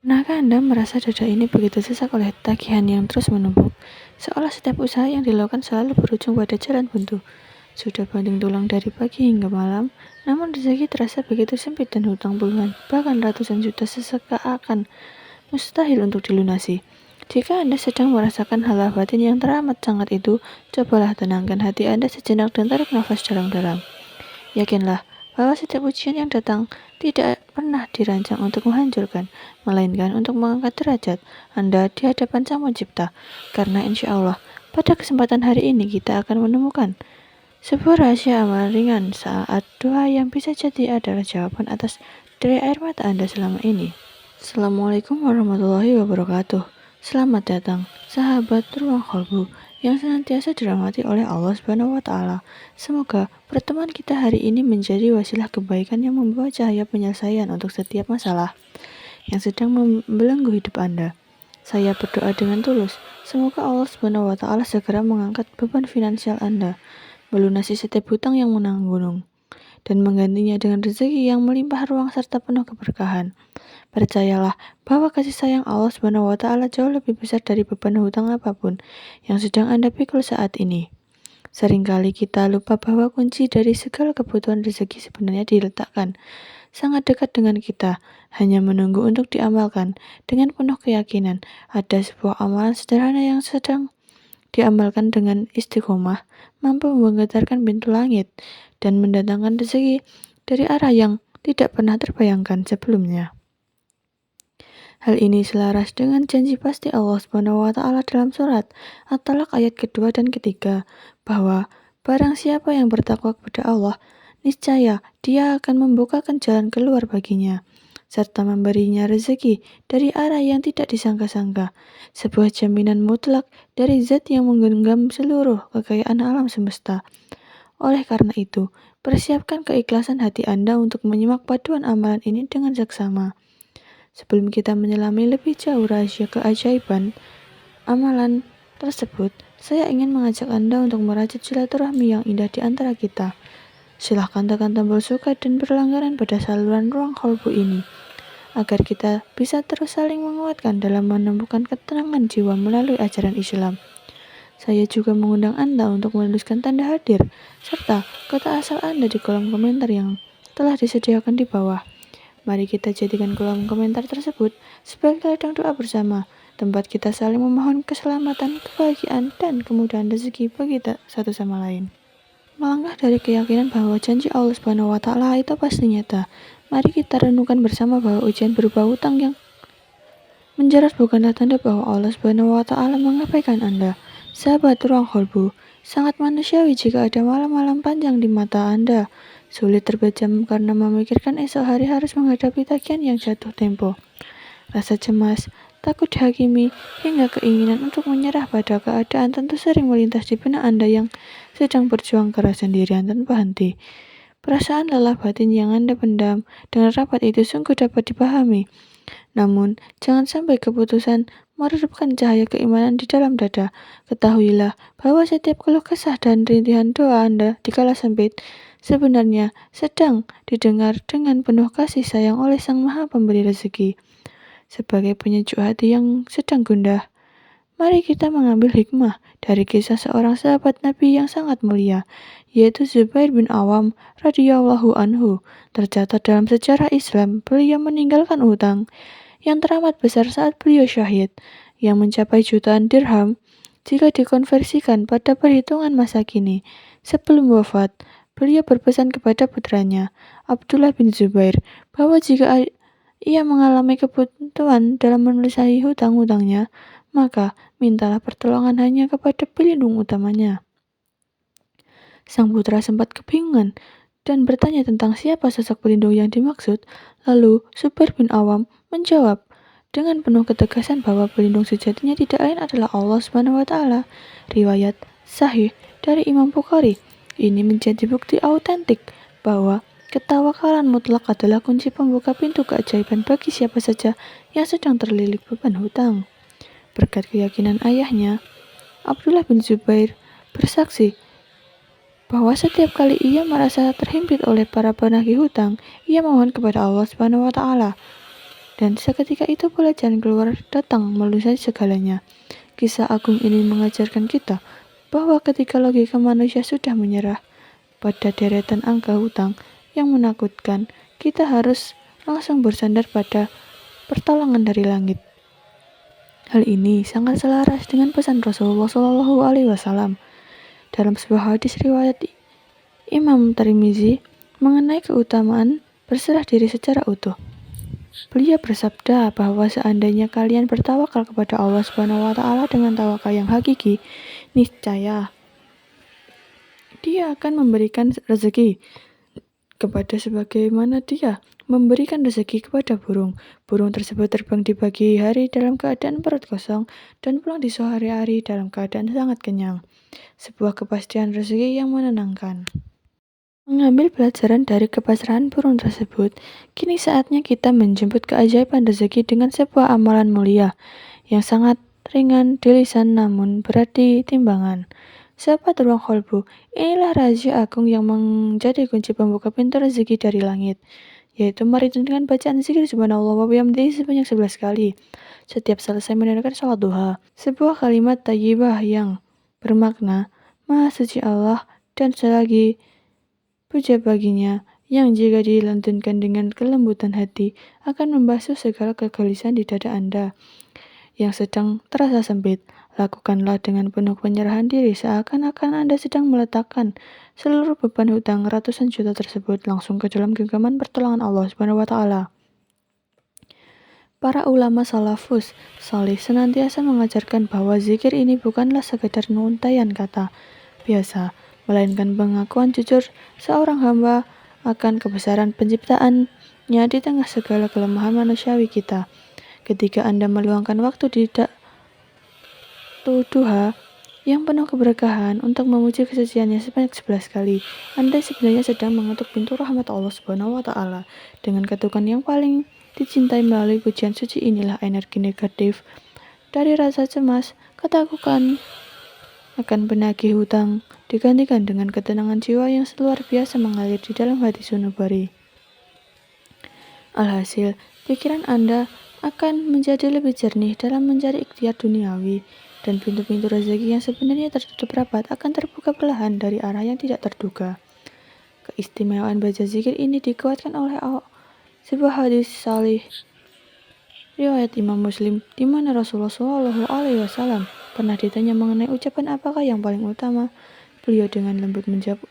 Pernahkah Anda merasa dada ini begitu sesak oleh tagihan yang terus menumpuk, seolah setiap usaha yang dilakukan selalu berujung pada jalan buntu? Sudah banting tulang dari pagi hingga malam, namun rezeki terasa begitu sempit dan hutang puluhan, bahkan ratusan juta seakan mustahil untuk dilunasi. Jika Anda sedang merasakan hal batin yang teramat sangat itu, cobalah tenangkan hati Anda sejenak dan tarik nafas dalam-dalam. Yakinlah bahwa setiap ujian yang datang tidak pernah dirancang untuk menghancurkan, melainkan untuk mengangkat derajat Anda di hadapan Sang Pencipta. Karena insya Allah, pada kesempatan hari ini kita akan menemukan sebuah rahasia amal ringan saat doa yang bisa jadi adalah jawaban atas dari air mata Anda selama ini. Assalamualaikum warahmatullahi wabarakatuh. Selamat datang, sahabat ruang kolbu yang senantiasa dirahmati oleh Allah Subhanahu wa Ta'ala. Semoga pertemuan kita hari ini menjadi wasilah kebaikan yang membawa cahaya penyelesaian untuk setiap masalah yang sedang membelenggu hidup Anda. Saya berdoa dengan tulus, semoga Allah Subhanahu wa Ta'ala segera mengangkat beban finansial Anda, melunasi setiap hutang yang menanggung gunung, dan menggantinya dengan rezeki yang melimpah ruang serta penuh keberkahan. Percayalah bahwa kasih sayang Allah Subhanahu wa Ta'ala jauh lebih besar dari beban hutang apapun yang sedang Anda pikul saat ini. Seringkali kita lupa bahwa kunci dari segala kebutuhan rezeki sebenarnya diletakkan sangat dekat dengan kita, hanya menunggu untuk diamalkan. Dengan penuh keyakinan, ada sebuah amalan sederhana yang sedang diamalkan dengan istiqomah, mampu menggetarkan pintu langit dan mendatangkan rezeki dari arah yang tidak pernah terbayangkan sebelumnya. Hal ini selaras dengan janji pasti Allah Subhanahu wa Ta'ala dalam surat At-Talaq ayat kedua dan ketiga, bahwa barang siapa yang bertakwa kepada Allah, niscaya Dia akan membukakan jalan keluar baginya, serta memberinya rezeki dari arah yang tidak disangka-sangka, sebuah jaminan mutlak dari Zat yang menggenggam seluruh kekayaan alam semesta. Oleh karena itu, persiapkan keikhlasan hati Anda untuk menyimak paduan amalan ini dengan seksama. Sebelum kita menyelami lebih jauh rahasia keajaiban amalan tersebut, saya ingin mengajak Anda untuk merajut silaturahmi yang indah di antara kita. Silahkan tekan tombol suka dan berlangganan pada saluran ruang kolbu ini, agar kita bisa terus saling menguatkan dalam menemukan ketenangan jiwa melalui ajaran Islam. Saya juga mengundang Anda untuk menuliskan tanda hadir, serta kota asal Anda di kolom komentar yang telah disediakan di bawah. Mari kita jadikan kolom komentar tersebut sebagai ladang doa bersama, tempat kita saling memohon keselamatan, kebahagiaan, dan kemudahan rezeki bagi satu sama lain. Melangkah dari keyakinan bahwa janji Allah Subhanahu wa Ta'ala itu pasti nyata, mari kita renungkan bersama bahwa ujian berupa hutang yang menjerat bukanlah tanda bahwa Allah Subhanahu wa Ta'ala mengabaikan Anda. Sahabat ruang kolbu, sangat manusiawi jika ada malam-malam panjang di mata Anda. Sulit terpejam karena memikirkan esok hari harus menghadapi tagihan yang jatuh tempo. Rasa cemas, takut dihakimi, hingga keinginan untuk menyerah pada keadaan tentu sering melintas di benak Anda yang sedang berjuang keras sendirian tanpa henti. Perasaan lelah batin yang Anda pendam dengan rapat itu sungguh dapat dipahami. Namun, jangan sampai keputusan meredupkan cahaya keimanan di dalam dada. Ketahuilah bahwa setiap keluh kesah dan rintihan doa Anda di kala sempit sebenarnya sedang didengar dengan penuh kasih sayang oleh Sang Maha Pemberi Rezeki. Sebagai penyejuk hati yang sedang gundah, mari kita mengambil hikmah dari kisah seorang sahabat Nabi yang sangat mulia, yaitu Zubair bin Awam radhiyallahu anhu. Tercatat dalam sejarah Islam, beliau meninggalkan utang yang teramat besar saat beliau syahid, yang mencapai jutaan dirham jika dikonversikan pada perhitungan masa kini. Sebelum wafat, beliau berpesan kepada putranya, Abdullah bin Zubair, bahwa jika ia mengalami kebutuhan dalam melunasi hutang-hutangnya, maka mintalah pertolongan hanya kepada pelindung utamanya. Sang putra sempat kebingungan dan bertanya tentang siapa sosok pelindung yang dimaksud. Lalu Zubair bin Awam menjawab dengan penuh ketegasan bahwa pelindung sejatinya tidak lain adalah Allah Subhanahu wa Ta'ala. Riwayat sahih dari Imam Bukhari. Ini menjadi bukti autentik bahwa ketawakalan mutlak adalah kunci pembuka pintu keajaiban bagi siapa saja yang sedang terlilit beban hutang. Berkat keyakinan ayahnya, Abdullah bin Zubair bersaksi bahwa setiap kali ia merasa terhimpit oleh para penagih hutang, ia mohon kepada Allah Subhanahu wa Ta'ala Dan seketika itu pula jalan keluar datang meluncur segalanya. Kisah agung ini mengajarkan kita bahwa ketika logika manusia sudah menyerah pada deretan angka hutang yang menakutkan, kita harus langsung bersandar pada pertolongan dari langit. Hal ini sangat selaras dengan pesan Rasulullah SAW dalam sebuah hadis riwayat Imam Tirmizi mengenai keutamaan berserah diri secara utuh. Beliau bersabda bahwa seandainya kalian bertawakal kepada Allah Subhanahu wa taala dengan tawakal yang hakiki, niscaya Dia akan memberikan rezeki kepada sebagaimana Dia memberikan rezeki kepada burung. Burung tersebut terbang di pagi hari dalam keadaan perut kosong dan pulang di sore hari dalam keadaan sangat kenyang. Sebuah kepastian rezeki yang menenangkan. Mengambil pelajaran dari kepasrahan burung tersebut, kini saatnya kita menjemput keajaiban rezeki dengan sebuah amalan mulia yang sangat ringan di lisan namun berat di timbangan. Sahabat ruang kolbu, inilah rahasia agung yang menjadi kunci pembuka pintu rezeki dari langit, yaitu mari dengan bacaan zikir subhanallah wa bihamdihi sebanyak 11 kali setiap selesai menunaikan sholat duha. Sebuah kalimat thayyibah yang bermakna Maha Suci Allah dan selagi puja baginya yang jika dilantunkan dengan kelembutan hati akan membasuh segala kegelisahan di dada Anda yang sedang terasa sempit. Lakukanlah dengan penuh penyerahan diri seakan-akan Anda sedang meletakkan seluruh beban hutang ratusan juta tersebut langsung ke dalam genggaman pertolongan Allah Subhanahu wa taala. Para ulama salafus salih senantiasa mengajarkan bahwa zikir ini bukanlah sekedar nguntaian kata biasa, melainkan pengakuan jujur seorang hamba akan kebesaran penciptaannya di tengah segala kelemahan manusiawi kita. Ketika Anda meluangkan waktu di duha yang penuh keberkahan untuk memuji kesuciannya sebanyak 11 kali, Anda sebenarnya sedang mengetuk pintu rahmat Allah Subhanahu wa taala. Dengan ketukan yang paling dicintai melalui pujian suci inilah energi negatif dari rasa cemas, ketakutan akan penagih hutang digantikan dengan ketenangan jiwa yang luar biasa mengalir di dalam hati sunubari. Alhasil, pikiran Anda akan menjadi lebih jernih dalam mencari ikhtiar duniawi, dan pintu-pintu rezeki yang sebenarnya tertutup rapat akan terbuka perlahan dari arah yang tidak terduga. Keistimewaan baca zikir ini dikuatkan oleh sebuah hadis salih riwayat Imam Muslim di mana Rasulullah SAW pernah ditanya mengenai ucapan apakah yang paling utama. Beliau dengan lembut menjawab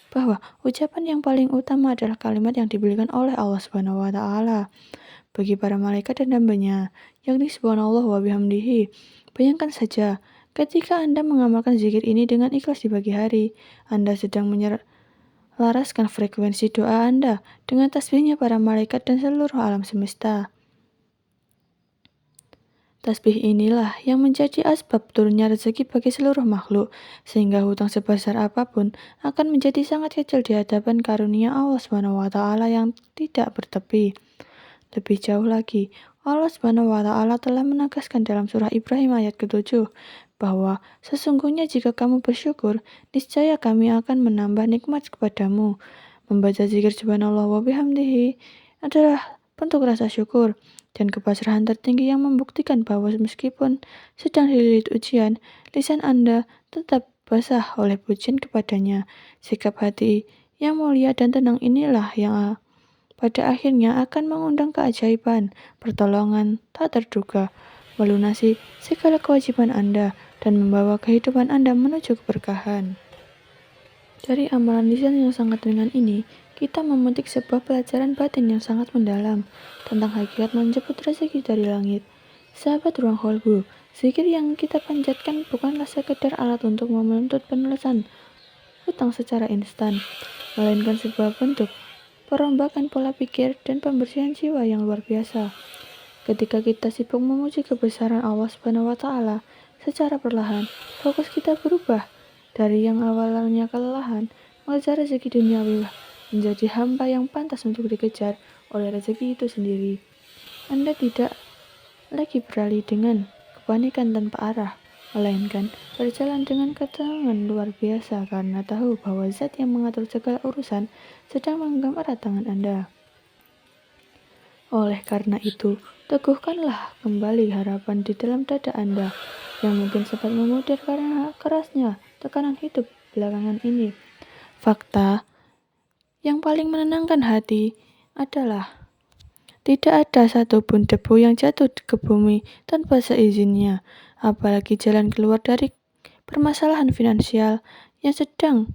bahwa ucapan yang paling utama adalah kalimat yang diberikan oleh Allah Subhanahu wa taala bagi para malaikat dan hambanya, yakni subhanallah wa bihamdihi. Bayangkan saja, ketika Anda mengamalkan zikir ini dengan ikhlas di pagi hari, Anda sedang menyelaraskan frekuensi doa Anda dengan tasbihnya para malaikat dan seluruh alam semesta. Tasbih inilah yang menjadi asbab turunnya rezeki bagi seluruh makhluk, sehingga hutang sebesar apapun akan menjadi sangat kecil di hadapan karunia Allah Subhanahu wa taala yang tidak bertepi. Lebih jauh lagi, Allah Subhanahu wa taala telah menegaskan dalam surah Ibrahim ayat ke-7 bahwa sesungguhnya jika kamu bersyukur, niscaya kami akan menambah nikmat kepadamu. Membaca zikir subhanallah wa bihamdihi adalah bentuk rasa syukur dan kepasrahan tertinggi yang membuktikan bahwa meskipun sedang dililit ujian, lisan Anda tetap basah oleh pujian kepadanya. Sikap hati yang mulia dan tenang inilah yang pada akhirnya akan mengundang keajaiban, pertolongan tak terduga, melunasi segala kewajiban Anda, dan membawa kehidupan Anda menuju keberkahan. Dari amalan lisan yang sangat ringan ini, kita memetik sebuah pelajaran batin yang sangat mendalam tentang hakikat menjemput rezeki dari langit. Sahabat ruang kolbu, zikir yang kita panjatkan bukanlah sekedar alat untuk menuntut penulisan hutang secara instan, melainkan sebuah bentuk perombakan pola pikir dan pembersihan jiwa yang luar biasa. Ketika kita sibuk memuji kebesaran Allah Subhanahu wa taala, secara perlahan fokus kita berubah dari yang awalnya kelelahan mengejar rezeki duniawi menjadi hamba yang pantas untuk dikejar oleh rezeki itu sendiri. Anda tidak lagi beralih dengan kepanikan tanpa arah, melainkan berjalan dengan ketenangan luar biasa karena tahu bahwa zat yang mengatur segala urusan sedang menggenggam erat tangan Anda. Oleh karena itu, Teguhkanlah kembali harapan di dalam dada Anda yang mungkin sempat memudar karena kerasnya tekanan hidup belakangan ini. Fakta yang paling menenangkan hati adalah tidak ada satupun debu yang jatuh ke bumi tanpa seizinnya, apalagi jalan keluar dari permasalahan finansial yang sedang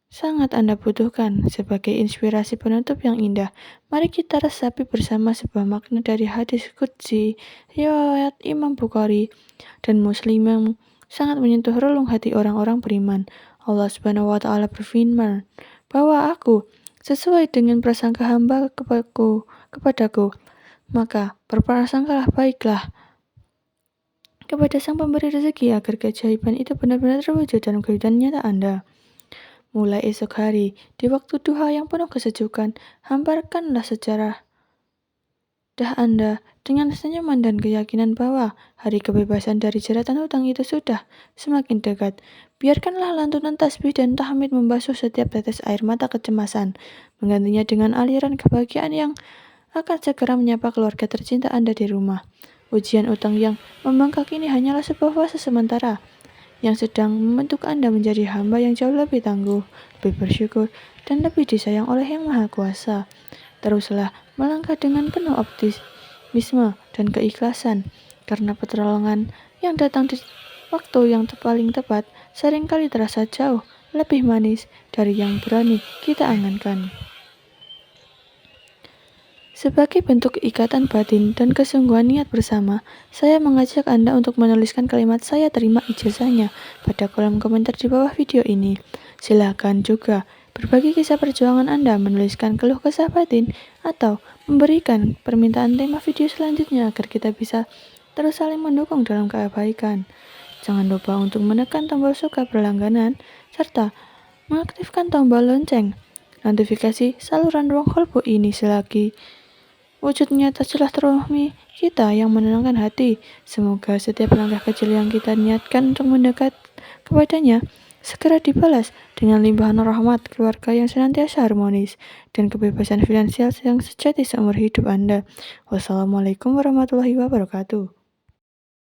sangat Anda butuhkan. Sebagai inspirasi penutup yang indah, mari kita resapi bersama sebuah makna dari hadis qudsi riwayat Imam Bukhari dan Muslim yang sangat menyentuh relung hati orang-orang beriman. Allah Subhanahu wa taala berfirman bahwa aku sesuai dengan prasangka hamba kepadaku, maka berprasangkalah baiklah kepada Sang Pemberi rezeki agar keajaiban itu benar-benar terwujud dalam kehidupan nyata Anda. Mulai esok hari, di waktu duha yang penuh kesejukan, hamparkanlah sejarah dah Anda dengan senyuman dan keyakinan bahwa hari kebebasan dari jeratan hutang itu sudah semakin dekat. Biarkanlah lantunan tasbih dan tahmid membasuh setiap tetes air mata kecemasan, menggantinya dengan aliran kebahagiaan yang akan segera menyapa keluarga tercinta Anda di rumah. Ujian utang yang membengkak ini hanyalah sebuah fase sementara yang sedang membentuk Anda menjadi hamba yang jauh lebih tangguh, lebih bersyukur, dan lebih disayang oleh Yang Maha Kuasa. Teruslah melangkah dengan penuh optimisme dan keikhlasan, karena pertolongan yang datang di waktu yang paling tepat seringkali terasa jauh lebih manis dari yang berani kita angankan. Sebagai bentuk ikatan batin dan kesungguhan niat bersama, saya mengajak Anda untuk menuliskan kalimat "saya terima ijazahnya" pada kolom komentar di bawah video ini. Silakan juga berbagi kisah perjuangan Anda, menuliskan keluh kesah batin, atau memberikan permintaan tema video selanjutnya agar kita bisa terus saling mendukung dalam kebaikan. Jangan lupa untuk menekan tombol suka berlangganan, serta mengaktifkan tombol lonceng notifikasi saluran ruang kolbu ini selagi wujud nyata silaturahmi kita yang menenangkan hati. Semoga setiap langkah kecil yang kita niatkan untuk mendekat kepadanya segera dibalas dengan limpahan rahmat, keluarga yang senantiasa harmonis, dan kebebasan finansial yang sejati seumur hidup Anda. Wassalamualaikum warahmatullahi wabarakatuh.